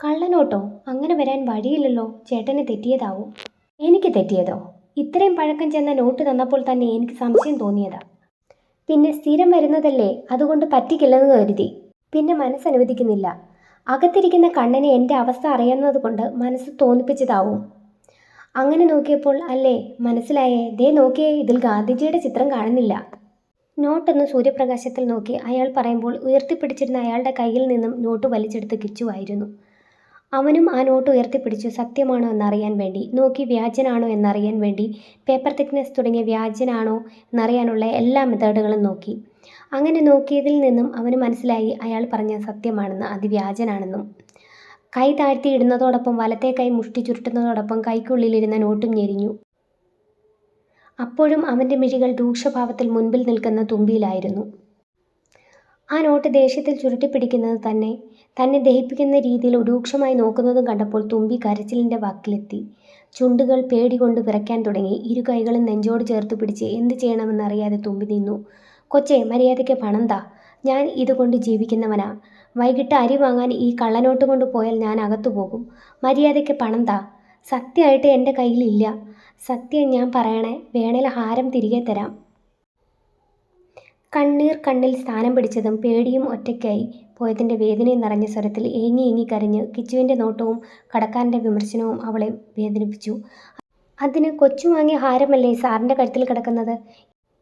കള്ളനോട്ടോ? അങ്ങനെ വരാൻ വഴിയില്ലല്ലോ. ചേട്ടന് തെറ്റിയതാവും. എനിക്ക് തെറ്റിയതോ? ഇത്രയും പഴക്കം ചെന്ന നോട്ട് തന്നപ്പോൾ തന്നെ എനിക്ക് സംശയം തോന്നിയതാ. പിന്നെ സ്ഥിരം വരുന്നതല്ലേ, അതുകൊണ്ട് പറ്റിക്കില്ലെന്ന് കരുതി. പിന്നെ മനസ്സനുവദിക്കുന്നില്ല. അകത്തിരിക്കുന്ന കണ്ണന് എൻ്റെ അവസ്ഥ അറിയാവുന്നത് കൊണ്ട് മനസ്സ് തോന്നിപ്പിച്ചതാവും. അങ്ങനെ നോക്കിയപ്പോൾ അല്ലേ മനസ്സിലായേ. ദേ നോക്കിയേ, ഇതിൽ ഗാന്ധിജിയുടെ ചിത്രം കാണുന്നില്ല. നോട്ടൊന്ന് സൂര്യപ്രകാശത്തിൽ നോക്കി അയാൾ പറയുമ്പോൾ ഉയർത്തിപ്പിടിച്ചിരുന്ന അയാളുടെ കയ്യിൽ നിന്നും നോട്ട് വലിച്ചെടുത്ത് കിച്ചുവായിരുന്നു. അവനും ആ നോട്ട് ഉയർത്തിപ്പിടിച്ചു. സത്യമാണോ എന്നറിയാൻ വേണ്ടി നോക്കി, വ്യാജനാണോ എന്നറിയാൻ വേണ്ടി, പേപ്പർ തിക്നെസ് തുടങ്ങിയ വ്യാജനാണോ എന്നറിയാനുള്ള എല്ലാ മെത്തേഡുകളും നോക്കി. അങ്ങനെ നോക്കിയതിൽ നിന്നും അവന് മനസ്സിലായി അയാൾ പറഞ്ഞ സത്യമാണെന്ന്, അത് വ്യാജനാണെന്നും. കൈ താഴ്ത്തിയിടുന്നതോടൊപ്പം വലത്തെ കൈ മുഷ്ടി ചുരുട്ടുന്നതോടൊപ്പം കൈക്കുള്ളിലിരുന്ന നോട്ടും ഞെരിഞ്ഞു. അപ്പോഴും അവൻ്റെ മിഴികൾ രൂക്ഷഭാവത്തിൽ മുൻപിൽ നിൽക്കുന്ന തുമ്പിയിലായിരുന്നു. ആ നോട്ട് ദേഷ്യത്തിൽ ചുരുട്ടിപ്പിടിക്കുന്നത് തന്നെ ദഹിപ്പിക്കുന്ന രീതിയിൽ രൂക്ഷമായി നോക്കുന്നതും കണ്ടപ്പോൾ തുമ്പി കരച്ചിലിൻ്റെ വാക്കിലെത്തി. ചുണ്ടുകൾ പേടികൊണ്ട് വിറയ്ക്കാൻ തുടങ്ങി. ഇരു കൈകളും നെഞ്ചോട് ചേർത്ത് പിടിച്ച് എന്ത് ചെയ്യണമെന്നറിയാതെ തുമ്പി നിന്നു. കൊച്ചേ, മര്യാദയ്ക്ക് പണം താ. ഞാൻ ഇതുകൊണ്ട് ജീവിക്കുന്നവനാ. വൈകിട്ട് അരി വാങ്ങാൻ ഈ കള്ളനോട്ട് കൊണ്ട് പോയാൽ ഞാൻ അകത്തു പോകും. മര്യാദയ്ക്ക് പണം താ. സത്യമായിട്ട് എൻ്റെ കയ്യിലില്ല. സത്യം ഞാൻ പറയണേ, വേണേൽ ഹാരം തിരികെ തരാം. കണ്ണീർ കണ്ണിൽ സ്ഥാനം പിടിച്ചതും പേടിയും ഒറ്റയ്ക്കായി പോയതിൻ്റെ വേദനയും നിറഞ്ഞ സ്വരത്തിൽ ഏങ്ങി ഏങ്ങി കരഞ്ഞ്. കിച്ചുവിൻ്റെ നോട്ടവും കടക്കാരൻ്റെ വിമർശനവും അവളെ വേദനിപ്പിച്ചു. അതിന് കൊച്ചു വാങ്ങിയ ഹാരമല്ലേ സാറിൻ്റെ കഴുത്തിൽ കിടക്കുന്നത്?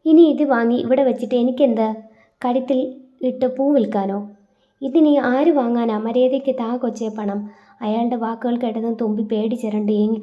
ഇനി ഇത് വാങ്ങി ഇവിടെ വെച്ചിട്ട് എനിക്കെന്ത്? കഴുത്തിൽ ഇട്ട് പൂ വിൽക്കാനോ? ഇതിനി ആര് വാങ്ങാനാ? മര്യാദയ്ക്ക് താ കൊച്ചേ പണം. അയാളുടെ വാക്കുകൾ കേട്ടതും തുമ്പി പേടി ചിരണ്ട് ഏങ്ങി